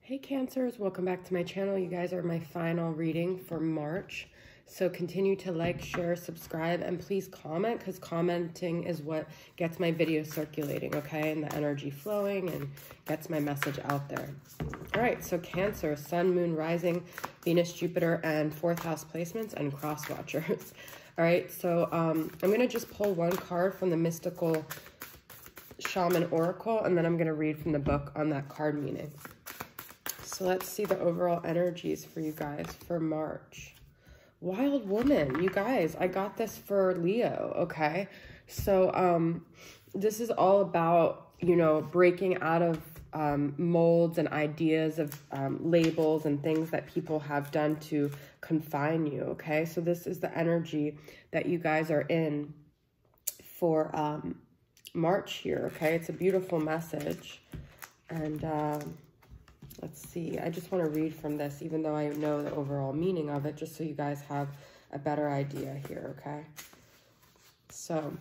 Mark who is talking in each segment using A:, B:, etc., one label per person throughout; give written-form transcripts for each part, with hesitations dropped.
A: Hey Cancers, welcome back to my channel. You guys are my final reading for March. So continue to like, share, subscribe, and please comment, because commenting is what gets my video circulating, okay? And the energy flowing and gets my message out there. All right, so Cancer, Sun, Moon, Rising, Venus, Jupiter, and 4th house placements and cross watchers. All right, so I'm going to just pull one card from the Mystical Shaman Oracle, and then I'm going to read from the book on that card meaning. So let's see the overall energies for you guys for March. Wild Woman, you guys, I got this for Leo, okay? So this is all about, you know, breaking out of molds and ideas of labels and things that people have done to confine you, okay? So this is the energy that you guys are in for March here, okay? It's a beautiful message. And let's see, I just want to read from this, even though I know the overall meaning of it, just so you guys have a better idea here, okay? So,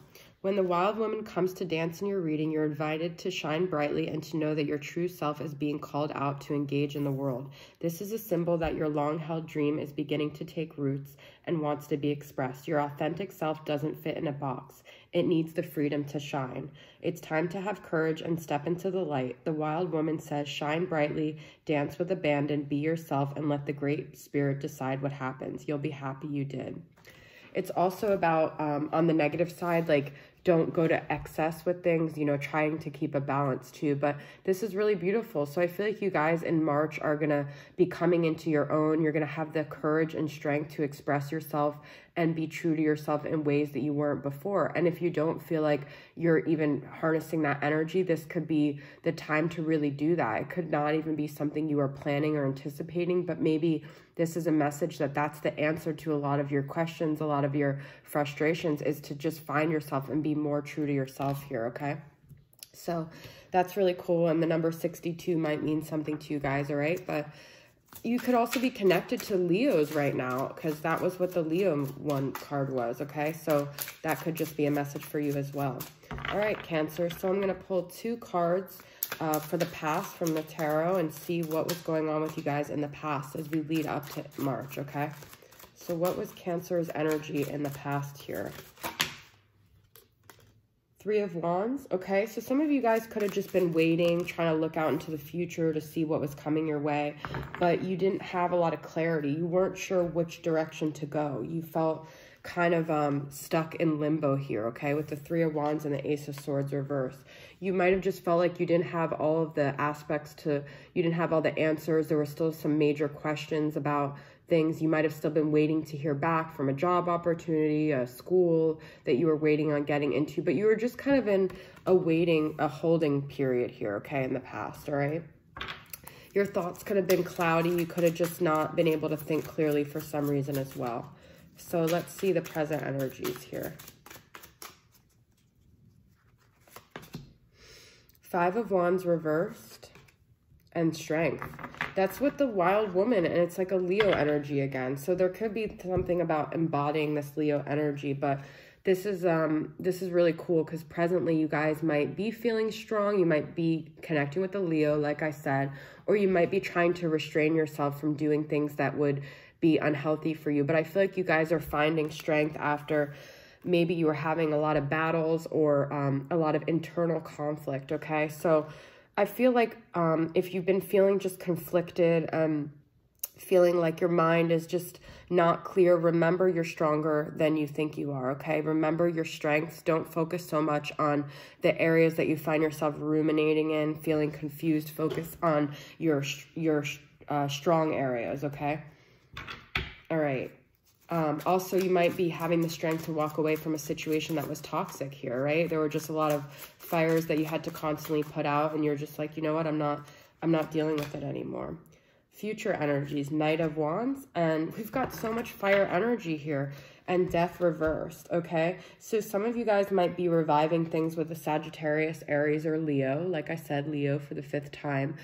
A: when the wild woman comes to dance in your reading, you're invited to shine brightly and to know that your true self is being called out to engage in the world. This is a symbol that your long-held dream is beginning to take roots and wants to be expressed. Your authentic self doesn't fit in a box. It needs the freedom to shine. It's time to have courage and step into the light. The wild woman says, shine brightly, dance with abandon, be yourself, and let the Great Spirit decide what happens. You'll be happy you did. It's also about, on the negative side, like, don't go to excess with things, you know, trying to keep a balance too. But this is really beautiful. So I feel like you guys in March are going to be coming into your own. You're going to have the courage and strength to express yourself and be true to yourself in ways that you weren't before. And if you don't feel like you're even harnessing that energy, this could be the time to really do that. It could not even be something you are planning or anticipating, but maybe this is a message that that's the answer to a lot of your questions, a lot of your frustrations, is to just find yourself and be more true to yourself here, okay? So that's really cool. And the number 62 might mean something to you guys, all right? But you could also be connected to Leos right now, because that was what the Leo one card was, okay? So that could just be a message for you as well. All right, Cancer. So I'm going to pull 2 cards for the past from the tarot and see what was going on with you guys in the past as we lead up to March, okay? So what was Cancer's energy in the past here? 3 of Wands. Okay, so some of you guys could have just been waiting, trying to look out into the future to see what was coming your way, but you didn't have a lot of clarity. You weren't sure which direction to go. You felt kind of stuck in limbo here, okay, with the 3 of Wands and the Ace of Swords reversed. You might have just felt like you didn't have all of the aspects to, you didn't have all the answers. There were still some major questions about things. You might have still been waiting to hear back from a job opportunity, a school that you were waiting on getting into, but you were just kind of in a holding period here, okay, in the past, all right? Your thoughts could have been cloudy. You could have just not been able to think clearly for some reason as well. So let's see the present energies here. 5 of Wands reversed and Strength. That's with the wild woman, and it's like a Leo energy again. So there could be something about embodying this Leo energy, but this is really cool, because presently you guys might be feeling strong. You might be connecting with the Leo, like I said, or you might be trying to restrain yourself from doing things that would be unhealthy for you. But I feel like you guys are finding strength after maybe you were having a lot of battles or a lot of internal conflict, okay? So I feel like if you've been feeling just conflicted, feeling like your mind is just not clear, remember you're stronger than you think you are, okay? Remember your strengths. Don't focus so much on the areas that you find yourself ruminating in, feeling confused. Focus on your strong areas, okay? All right. Also, you might be having the strength to walk away from a situation that was toxic here, right? There were just a lot of fires that you had to constantly put out, and you're just like, you know what, I'm not dealing with it anymore. Future energies, Knight of Wands, and we've got so much fire energy here, and Death reversed, okay? So some of you guys might be reviving things with a Sagittarius, Aries, or Leo. Like I said, Leo for the 5th time.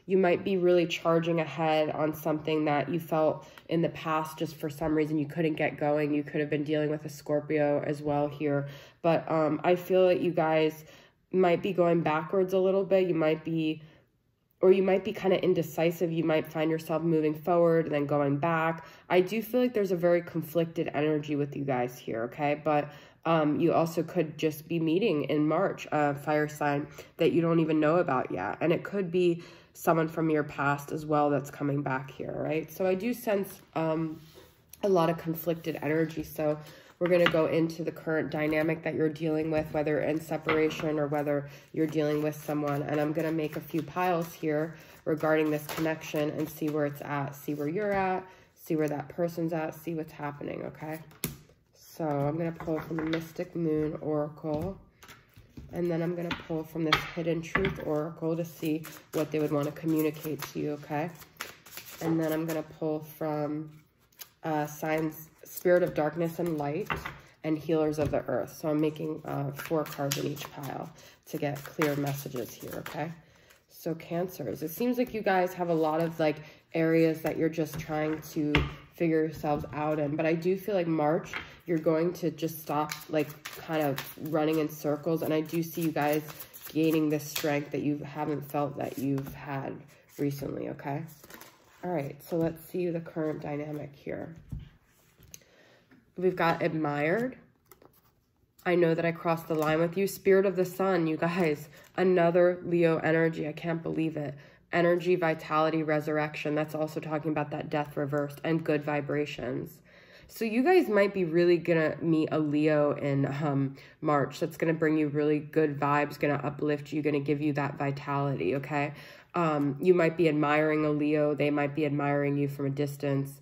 A: You might be really charging ahead on something that you felt in the past just for some reason you couldn't get going. You could have been dealing with a Scorpio as well here. But I feel that you guys might be going backwards a little bit. You might be or you might be kind of indecisive. You might find yourself moving forward and then going back. I do feel like there's a very conflicted energy with you guys here, okay? But you also could just be meeting in March, a fire sign that you don't even know about yet. And it could be someone from your past as well that's coming back here, right? So I do sense a lot of conflicted energy. So we're going to go into the current dynamic that you're dealing with, whether in separation or whether you're dealing with someone. And I'm going to make a few piles here regarding this connection and see where it's at, see where you're at, see where that person's at, see what's happening, okay? So I'm going to pull from the Mystic Moon Oracle. And then I'm going to pull from this Hidden Truth Oracle to see what they would want to communicate to you, okay? And then I'm going to pull from signs, Spirit of Darkness and Light, and Healers of the Earth. So I'm making 4 cards in each pile to get clear messages here, okay? So Cancers, it seems like you guys have a lot of like areas that you're just trying to figure yourselves out in. But I do feel like March, you're going to just stop like kind of running in circles. And I do see you guys gaining this strength that you haven't felt that you've had recently, okay? All right, so let's see the current dynamic here. We've got Admired. I know that I crossed the line with you. Spirit of the Sun, you guys. Another Leo energy. I can't believe it. Energy, vitality, resurrection. That's also talking about that death reversed and good vibrations. So you guys might be really going to meet a Leo in March. That's going to bring you really good vibes, going to uplift you, going to give you that vitality, okay? You might be admiring a Leo. They might be admiring you from a distance.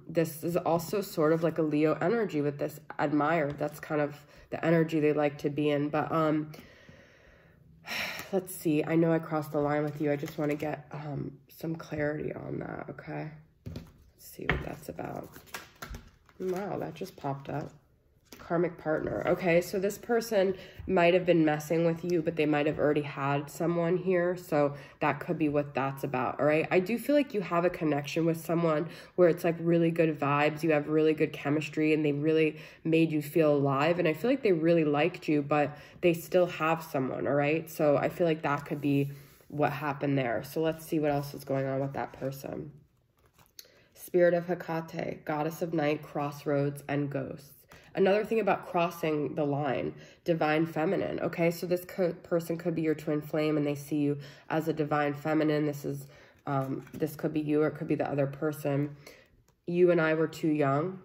A: This is also sort of like a Leo energy with this admired. That's kind of the energy they like to be in. But let's see. I know I crossed the line with you. I just want to get some clarity on that, okay? Let's see what that's about. Wow, that just popped up. Karmic partner. Okay, so this person might have been messing with you, but they might have already had someone here. So that could be what that's about, all right? I do feel like you have a connection with someone where it's like really good vibes. You have really good chemistry and they really made you feel alive. And I feel like they really liked you, but they still have someone, all right? So I feel like that could be what happened there. So let's see what else is going on with that person. Spirit of Hecate, Goddess of Night, Crossroads, and Ghosts. Another thing about crossing the line, divine feminine, okay? So this person could be your twin flame and they see you as a divine feminine. This could be you or it could be the other person. You and I were too young.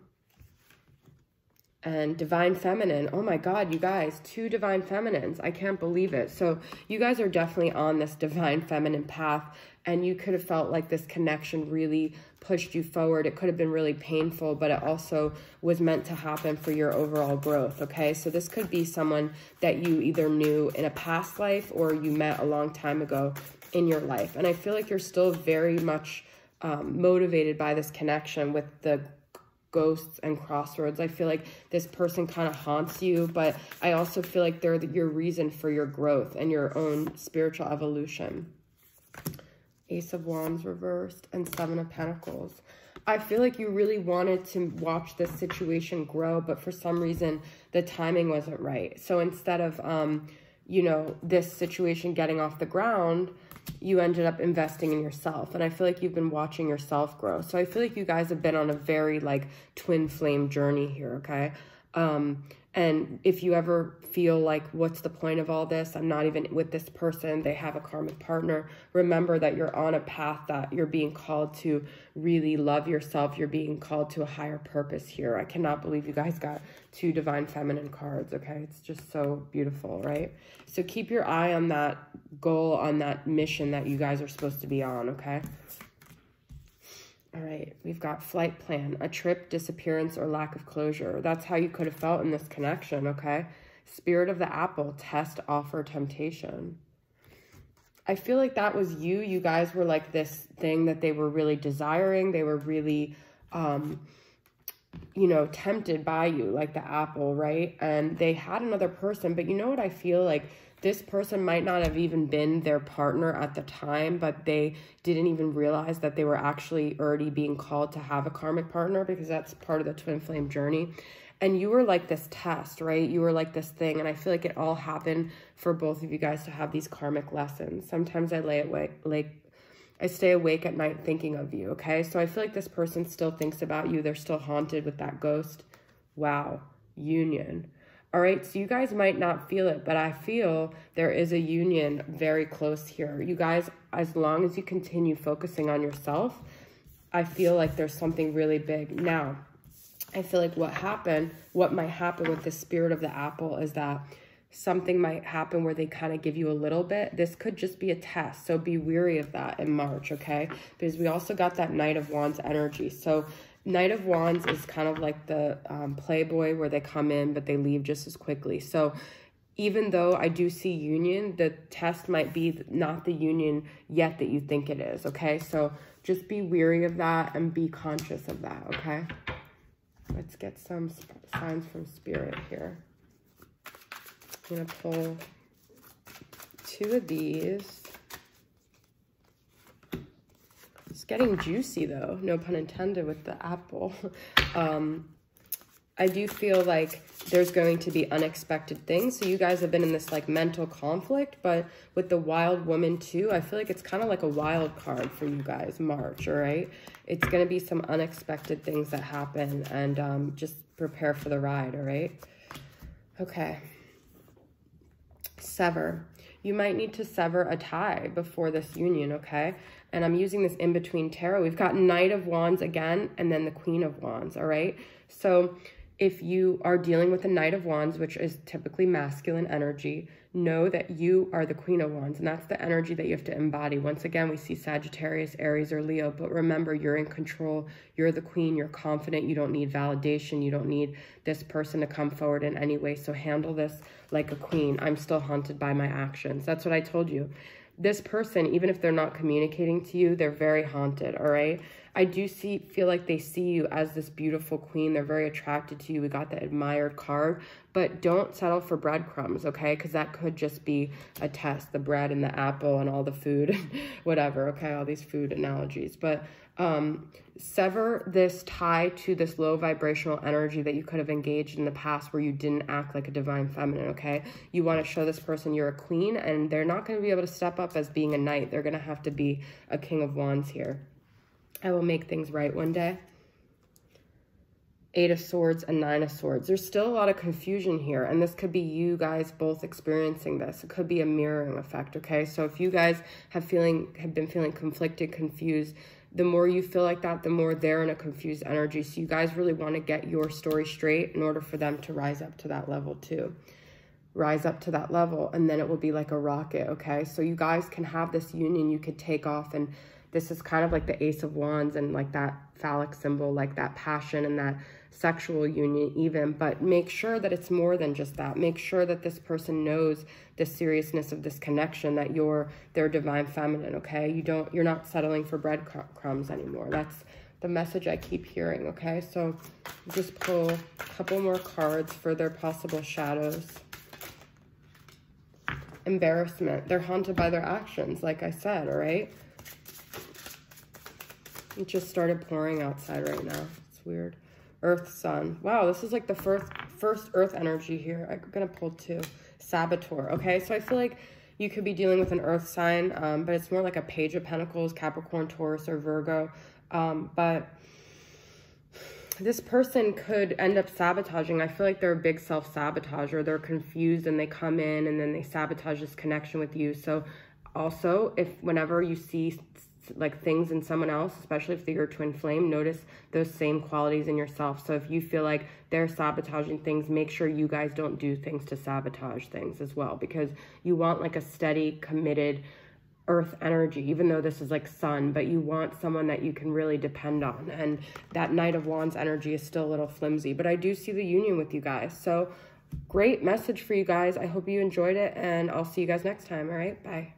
A: And divine feminine, oh my God, you guys, 2 divine feminines. I can't believe it. So you guys are definitely on this divine feminine path and you could have felt like this connection really pushed you forward. It could have been really painful, but it also was meant to happen for your overall growth, okay? So this could be someone that you either knew in a past life or you met a long time ago in your life. And I feel like you're still very much motivated by this connection with the ghosts and crossroads. I feel like this person kind of haunts you, but I also feel like they're your reason for your growth and your own spiritual evolution. Ace of Wands reversed and 7 of Pentacles. I feel like you really wanted to watch this situation grow, but for some reason the timing wasn't right. So instead of, you know, this situation getting off the ground, you ended up investing in yourself. And I feel like you've been watching yourself grow. So I feel like you guys have been on a very like twin flame journey here, okay? And if you ever feel like, what's the point of all this? I'm not even with this person. They have a karmic partner. Remember that you're on a path that you're being called to really love yourself. You're being called to a higher purpose here. I cannot believe you guys got 2 divine feminine cards, okay? It's just so beautiful, right? So keep your eye on that goal, on that mission that you guys are supposed to be on, okay? All right, we've got flight plan, a trip, disappearance, or lack of closure. That's how you could have felt in this connection, okay? Spirit of the apple, test, offer, temptation. I feel like that was you. You guys were like this thing that they were really desiring. They were really, you know, tempted by you, like the apple, right? And they had another person, but you know what I feel like? This person might not have even been their partner at the time, but they didn't even realize that they were actually already being called to have a karmic partner because that's part of the twin flame journey. And you were like this test, right? You were like this thing. And I feel like it all happened for both of you guys to have these karmic lessons. Sometimes I stay awake at night thinking of you, okay? So I feel like this person still thinks about you. They're still haunted with that ghost. Wow. Union. All right, so you guys might not feel it, but I feel there is a union very close here. You guys, as long as you continue focusing on yourself, I feel like there's something really big. Now, I feel like what might happen with the spirit of the apple is that something might happen where they kind of give you a little bit. This could just be a test, so be weary of that in March, okay? Because we also got that Knight of Wands energy. So Knight of Wands is kind of like the playboy where they come in, but they leave just as quickly. So even though I do see union, the test might be not the union yet that you think it is, okay? So just be weary of that and be conscious of that, okay? Let's get some signs from Spirit here. I'm going to pull 2 of these. It's getting juicy, though. No pun intended with the apple. I do feel like there's going to be unexpected things. So you guys have been in this, like, mental conflict. But with the Wild Woman, too, I feel like it's kind of like a wild card for you guys, March, all right? It's going to be some unexpected things that happen. And just prepare for the ride, all right? Okay. Sever. You might need to sever a tie before this union, okay? And I'm using this in-between tarot. We've got Knight of Wands again, and then the Queen of Wands, all right? So if you are dealing with the Knight of Wands, which is typically masculine energy, know that you are the Queen of Wands, and that's the energy that you have to embody. Once again, we see Sagittarius, Aries, or Leo, but remember, you're in control. You're the queen. You're confident. You don't need validation. You don't need this person to come forward in any way, so handle this like a queen. I'm still haunted by my actions. That's what I told you. This person, even if they're not communicating to you, they're very haunted, all right? I do feel like they see you as this beautiful queen. They're very attracted to you. We got the admired card, but don't settle for breadcrumbs, okay? Because that could just be a test, the bread and the apple and all the food, whatever, okay? All these food analogies. But sever this tie to this low vibrational energy that you could have engaged in the past where you didn't act like a divine feminine, okay? You want to show this person you're a queen, and they're not going to be able to step up as being a knight. They're going to have to be a King of Wands here. I will make things right one day. 8 of Swords and 9 of Swords. There's still a lot of confusion here, and this could be you guys both experiencing this. It could be a mirroring effect, okay? So if you guys have been feeling conflicted, confused, the more you feel like that, the more they're in a confused energy. So you guys really want to get your story straight in order for them to rise up to that level too. Rise up to that level, and then it will be like a rocket, okay? So you guys can have this union. You could take off, and this is kind of like the Ace of Wands and like that phallic symbol, like that passion and that sexual union even, but make sure that it's more than just that. Make sure that this person knows the seriousness of this connection, that you're their divine feminine, okay? You're not settling for breadcrumbs anymore. That's the message I keep hearing, okay? So just pull a couple more cards for their possible shadows. Embarrassment. They're haunted by their actions, like I said, all right? It just started pouring outside right now. It's weird. Earth, Sun. Wow, this is like the first Earth energy here. I'm going to pull 2. Saboteur. Okay, so I feel like you could be dealing with an Earth sign, but it's more like a Page of Pentacles, Capricorn, Taurus, or Virgo. But this person could end up sabotaging. I feel like they're a big self-sabotager. They're confused and they come in and then they sabotage this connection with you. So also, whenever you see like things in someone else, especially if they're your twin flame, notice those same qualities in yourself. So if you feel like they're sabotaging things, make sure you guys don't do things to sabotage things as well, because you want like a steady, committed Earth energy, even though this is like Sun, but you want someone that you can really depend on. And that Knight of Wands energy is still a little flimsy, but I do see the union with you guys. So great message for you guys. I hope you enjoyed it, and I'll see you guys next time. All right, bye.